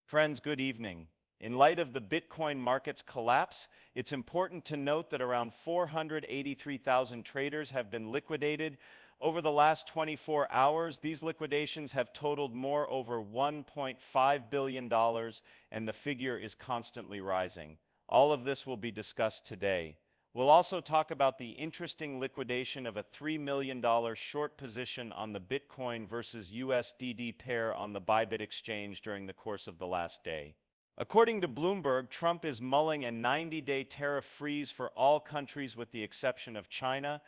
Friends, good evening. In light of the Bitcoin market's collapse, it's important to note that around 483,000 traders have been liquidated. Over the last 24 hours, these liquidations have totaled more over $1.5 billion, and the figure is constantly rising. All of this will be discussed today. We'll also talk about the interesting liquidation of a $3 million short position on the Bitcoin versus USDD pair on the Bybit exchange during the course of the last day. According to Bloomberg, Trump is mulling a 90-day tariff freeze for all countries with the exception of China.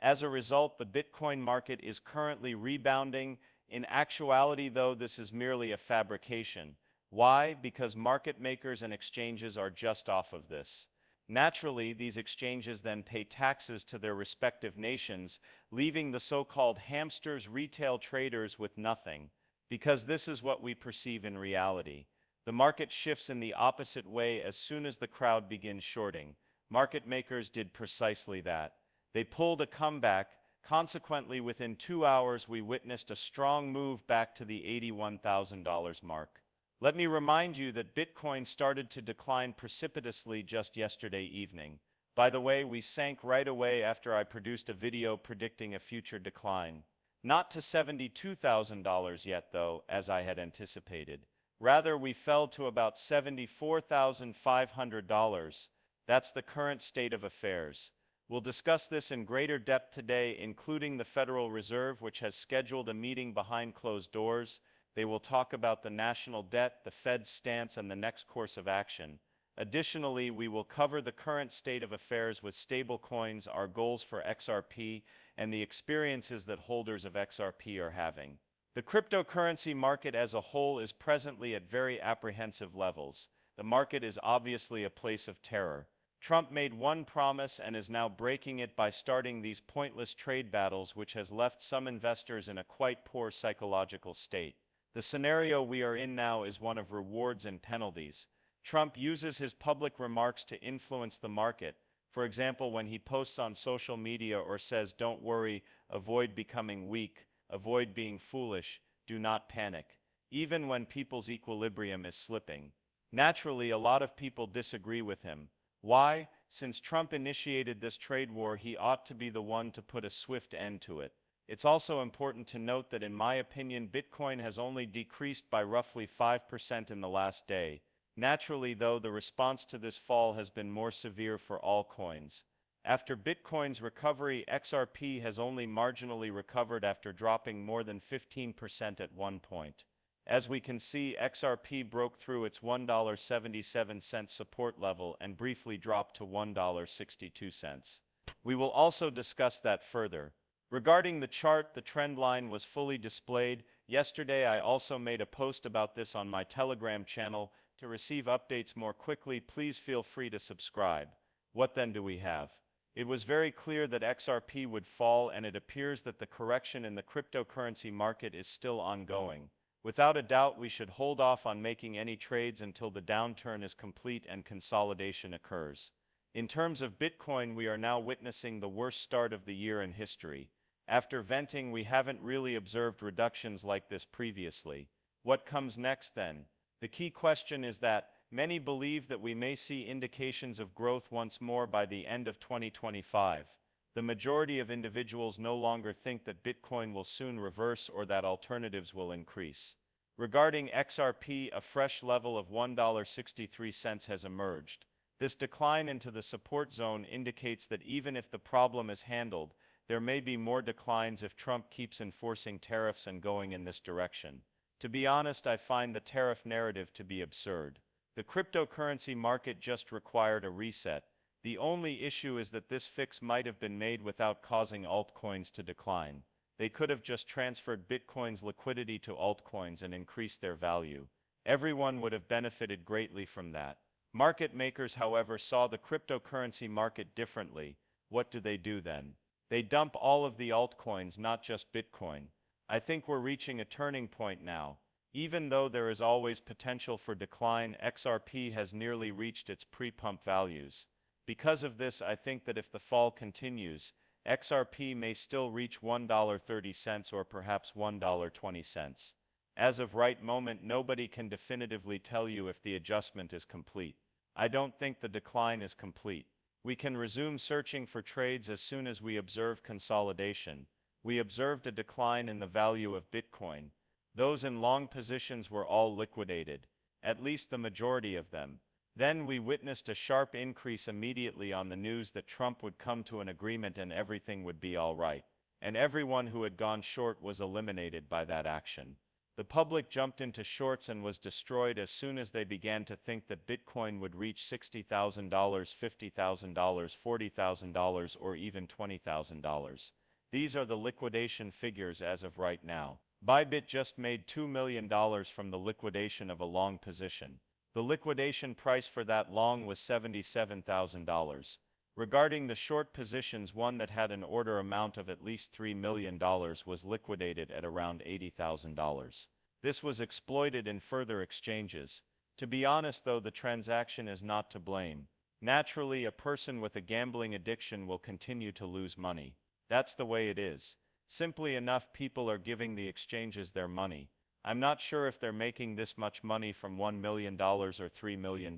As a result, the Bitcoin market is currently rebounding. In actuality, though, this is merely a fabrication. Why? Because market makers and exchanges are just off of this. Naturally, these exchanges then pay taxes to their respective nations, leaving the so-called hamsters retail traders with nothing, because this is what we perceive in reality. The market shifts in the opposite way as soon as the crowd begins shorting. Market makers did precisely that. They pulled a comeback. Consequently, within 2 hours, we witnessed a strong move back to the $81,000 mark. Let me remind you that Bitcoin started to decline precipitously just yesterday evening. By the way, we sank right away after I produced a video predicting a future decline. Not to $72,000 yet, though, as I had anticipated. Rather, we fell to about $74,500. That's the current state of affairs. We'll discuss this in greater depth today, including the Federal Reserve, which has scheduled a meeting behind closed doors. They will talk about the national debt, the Fed's stance, and the next course of action. Additionally, we will cover the current state of affairs with stablecoins, our goals for XRP, and the experiences that holders of XRP are having. The cryptocurrency market as a whole is presently at very apprehensive levels. The market is obviously a place of terror. Trump made one promise and is now breaking it by starting these pointless trade battles, which has left some investors in a quite poor psychological state. The scenario we are in now is one of rewards and penalties. Trump uses his public remarks to influence the market. For example, when he posts on social media or says, "Don't worry, avoid becoming weak, avoid being foolish, do not panic," even when people's equilibrium is slipping. Naturally, a lot of people disagree with him. Why? Since Trump initiated this trade war, he ought to be the one to put a swift end to it. It's also important to note that in my opinion, Bitcoin has only decreased by roughly 5% in the last day. Naturally, though, the response to this fall has been more severe for all coins. After Bitcoin's recovery, XRP has only marginally recovered after dropping more than 15% at one point. As we can see, XRP broke through its $1.77 support level and briefly dropped to $1.62. We will also discuss that further. Regarding the chart, the trend line was fully displayed. Yesterday, I also made a post about this on my Telegram channel. To receive updates more quickly, please feel free to subscribe. What then do we have? It was very clear that XRP would fall, and it appears that the correction in the cryptocurrency market is still ongoing. Without a doubt, we should hold off on making any trades until the downturn is complete and consolidation occurs. In terms of Bitcoin, we are now witnessing the worst start of the year in history. After venting, we haven't really observed reductions like this previously. What comes next then? The key question is that many believe that we may see indications of growth once more by the end of 2025. The majority of individuals no longer think that Bitcoin will soon reverse or that alternatives will increase. Regarding XRP, a fresh level of $1.63 has emerged. This decline into the support zone indicates that even if the problem is handled, there may be more declines if Trump keeps enforcing tariffs and going in this direction. To be honest, I find the tariff narrative to be absurd. The cryptocurrency market just required a reset. The only issue is that this fix might have been made without causing altcoins to decline. They could have just transferred Bitcoin's liquidity to altcoins and increased their value. Everyone would have benefited greatly from that. Market makers, however, saw the cryptocurrency market differently. What do they do then? They dump all of the altcoins, not just Bitcoin. I think we're reaching a turning point now. Even though there is always potential for decline, XRP has nearly reached its pre-pump values. Because of this, I think that if the fall continues, XRP may still reach $1.30 or perhaps $1.20. As of right moment, nobody can definitively tell you if the adjustment is complete. I don't think the decline is complete. We can resume searching for trades as soon as we observe consolidation. We observed a decline in the value of Bitcoin. Those in long positions were all liquidated, at least the majority of them. Then we witnessed a sharp increase immediately on the news that Trump would come to an agreement and everything would be all right. And everyone who had gone short was eliminated by that action. The public jumped into shorts and was destroyed as soon as they began to think that Bitcoin would reach $60,000, $50,000, $40,000, or even $20,000. These are the liquidation figures as of right now. Bybit just made $2 million from the liquidation of a long position. The liquidation price for that long was $77,000. Regarding the short positions, one that had an order amount of at least $3 million was liquidated at around $80,000. This was exploited in further exchanges. To be honest though, the transaction is not to blame. Naturally, a person with a gambling addiction will continue to lose money. That's the way it is. Simply enough, people are giving the exchanges their money. I'm not sure if they're making this much money from $1 million or $3 million.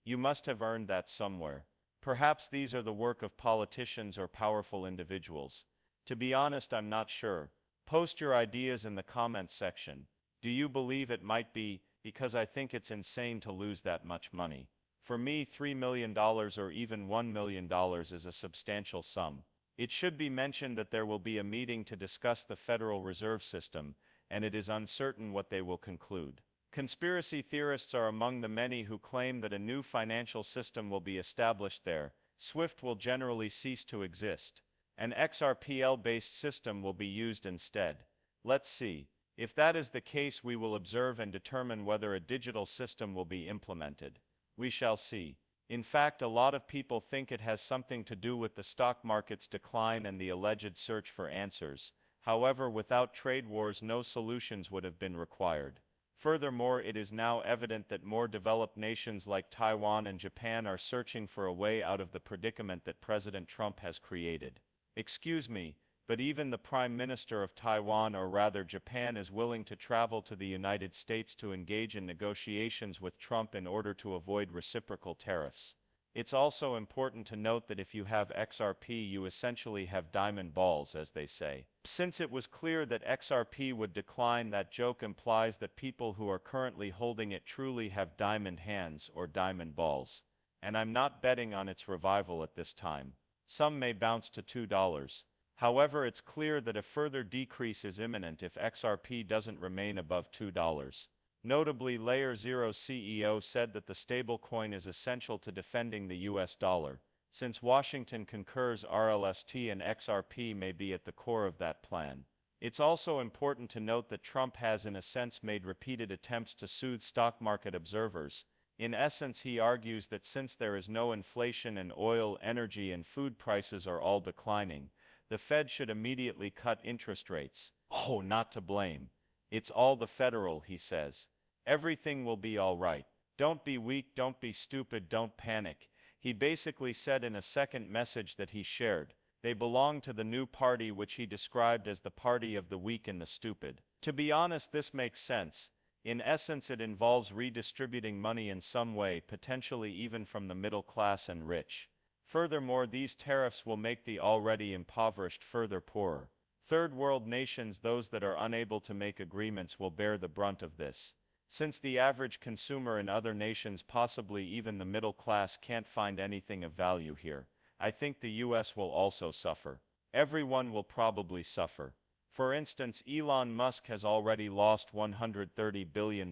You must have earned that somewhere. Perhaps these are the work of politicians or powerful individuals. To be honest, I'm not sure. Post your ideas in the comments section. Do you believe it might be? Because I think it's insane to lose that much money. For me, $3 million or even $1 million is a substantial sum. It should be mentioned that there will be a meeting to discuss the Federal Reserve System, and it is uncertain what they will conclude. Conspiracy theorists are among the many who claim that a new financial system will be established there. SWIFT will generally cease to exist. An XRPL-based system will be used instead. Let's see. If that is the case, we will observe and determine whether a digital system will be implemented. We shall see. In fact, a lot of people think it has something to do with the stock market's decline and the alleged search for answers. However, without trade wars, no solutions would have been required. Furthermore, it is now evident that more developed nations like Taiwan and Japan are searching for a way out of the predicament that President Trump has created. Excuse me, but even the Prime Minister of Taiwan, or rather Japan, is willing to travel to the United States to engage in negotiations with Trump in order to avoid reciprocal tariffs. It's also important to note that if you have XRP, you essentially have diamond balls, as they say. Since it was clear that XRP would decline, that joke implies that people who are currently holding it truly have diamond hands or diamond balls. And I'm not betting on its revival at this time. Some may bounce to $2. However, it's clear that a further decrease is imminent if XRP doesn't remain above $2. Notably, Layer 0 CEO said that the stablecoin is essential to defending the US dollar. Since Washington concurs, RLST and XRP may be at the core of that plan. It's also important to note that Trump has in a sense made repeated attempts to soothe stock market observers. In essence, he argues that since there is no inflation and oil, energy and food prices are all declining, the Fed should immediately cut interest rates. Oh, not to blame. It's all the federal, he says. Everything will be all right. Don't be weak, don't be stupid, don't panic. He basically said in a second message that he shared, they belong to the new party, which he described as the party of the weak and the stupid. To be honest, this makes sense. In essence, it involves redistributing money in some way, potentially even from the middle class and rich. Furthermore, these tariffs will make the already impoverished further poorer. Third world nations, those that are unable to make agreements, will bear the brunt of this. Since the average consumer in other nations, possibly even the middle class, can't find anything of value here, I think the US will also suffer. Everyone will probably suffer. For instance, Elon Musk has already lost $130 billion,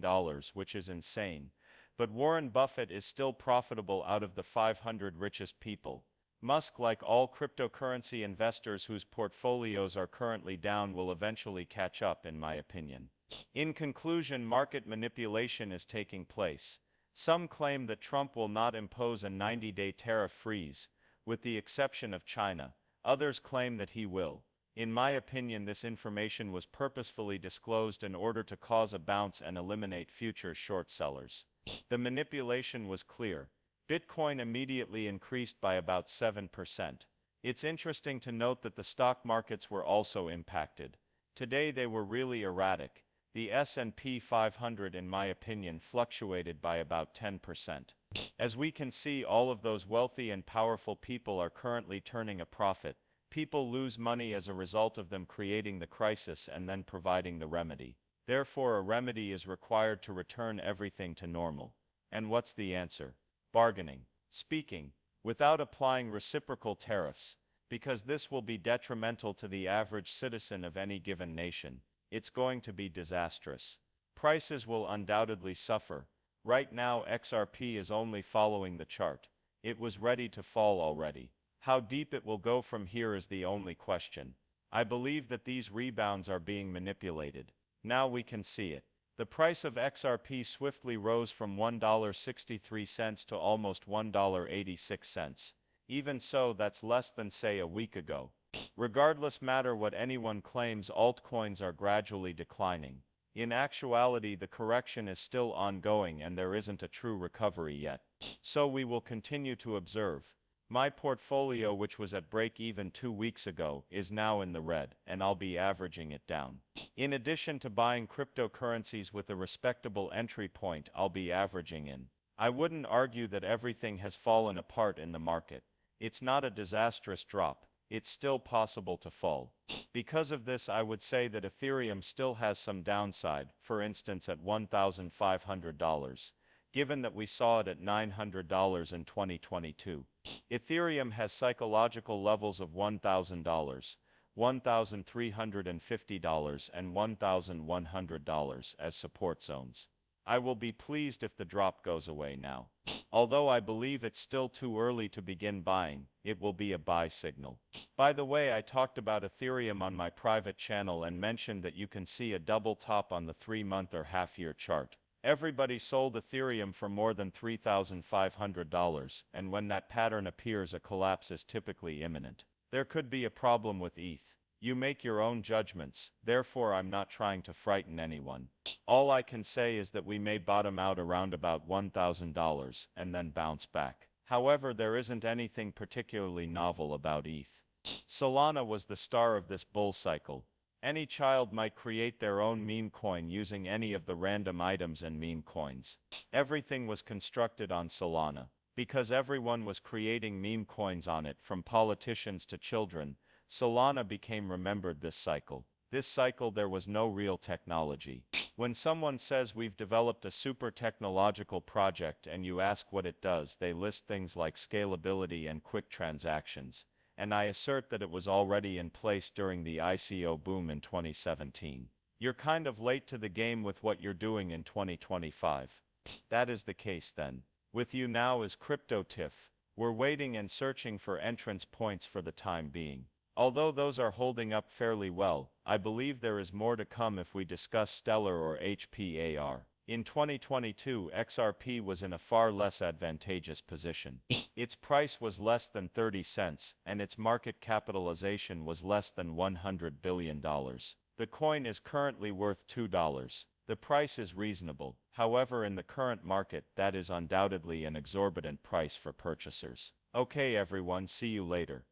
which is insane. But Warren Buffett is still profitable out of the 500 richest people. Musk, like all cryptocurrency investors whose portfolios are currently down, will eventually catch up, in my opinion. In conclusion, market manipulation is taking place. Some claim that Trump will not impose a 90-day tariff freeze, with the exception of China. Others claim that he will. In my opinion, this information was purposefully disclosed in order to cause a bounce and eliminate future short sellers. The manipulation was clear. Bitcoin immediately increased by about 7%. It's interesting to note that the stock markets were also impacted. Today they were really erratic. The S&P 500, in my opinion, fluctuated by about 10%. As we can see, all of those wealthy and powerful people are currently turning a profit. People lose money as a result of them creating the crisis and then providing the remedy. Therefore, a remedy is required to return everything to normal. And what's the answer? Bargaining. Speaking, without applying reciprocal tariffs, because this will be detrimental to the average citizen of any given nation. It's going to be disastrous. Prices will undoubtedly suffer. Right now, XRP is only following the chart. It was ready to fall already. How deep it will go from here is the only question. I believe that these rebounds are being manipulated. Now we can see it. The price of XRP swiftly rose from $1.63 to almost $1.86. Even so, that's less than, say, a week ago. Regardless matter what anyone claims, altcoins are gradually declining. In actuality, the correction is still ongoing and there isn't a true recovery yet. So we will continue to observe. My portfolio, which was at break-even 2 weeks ago, is now in the red, and I'll be averaging it down. In addition to buying cryptocurrencies with a respectable entry point, I'll be averaging in. I wouldn't argue that everything has fallen apart in the market. It's not a disastrous drop. It's still possible to fall. Because of this, I would say that Ethereum still has some downside, for instance at $1,500, given that we saw it at $900 in 2022. Ethereum has psychological levels of $1,000, $1,350, and $1,100 as support zones. I will be pleased if the drop goes away now. Although I believe it's still too early to begin buying, it will be a buy signal. By the way, I talked about Ethereum on my private channel and mentioned that you can see a double top on the 3-month or half-year chart. Everybody sold Ethereum for more than $3,500, and when that pattern appears, a collapse is typically imminent. There could be a problem with ETH. You make your own judgments, therefore I'm not trying to frighten anyone. All I can say is that we may bottom out around about $1,000 and then bounce back. However, there isn't anything particularly novel about ETH. Solana was the star of this bull cycle. Any child might create their own meme coin using any of the random items and meme coins. Everything was constructed on Solana. Because everyone was creating meme coins on it, from politicians to children, Solana became remembered this cycle. This cycle there was no real technology. When someone says we've developed a super technological project and you ask what it does, they list things like scalability and quick transactions. And I assert that it was already in place during the ICO boom in 2017. You're kind of late to the game with what you're doing in 2025. That is the case then. With you now is CryptoTIFF. We're waiting and searching for entrance points for the time being. Although those are holding up fairly well, I believe there is more to come if we discuss Stellar or HPAR. In 2022, XRP was in a far less advantageous position. Its price was less than 30 cents, and its market capitalization was less than $100 billion. The coin is currently worth $2. The price is reasonable. However, in the current market, that is undoubtedly an exorbitant price for purchasers. Okay everyone, see you later.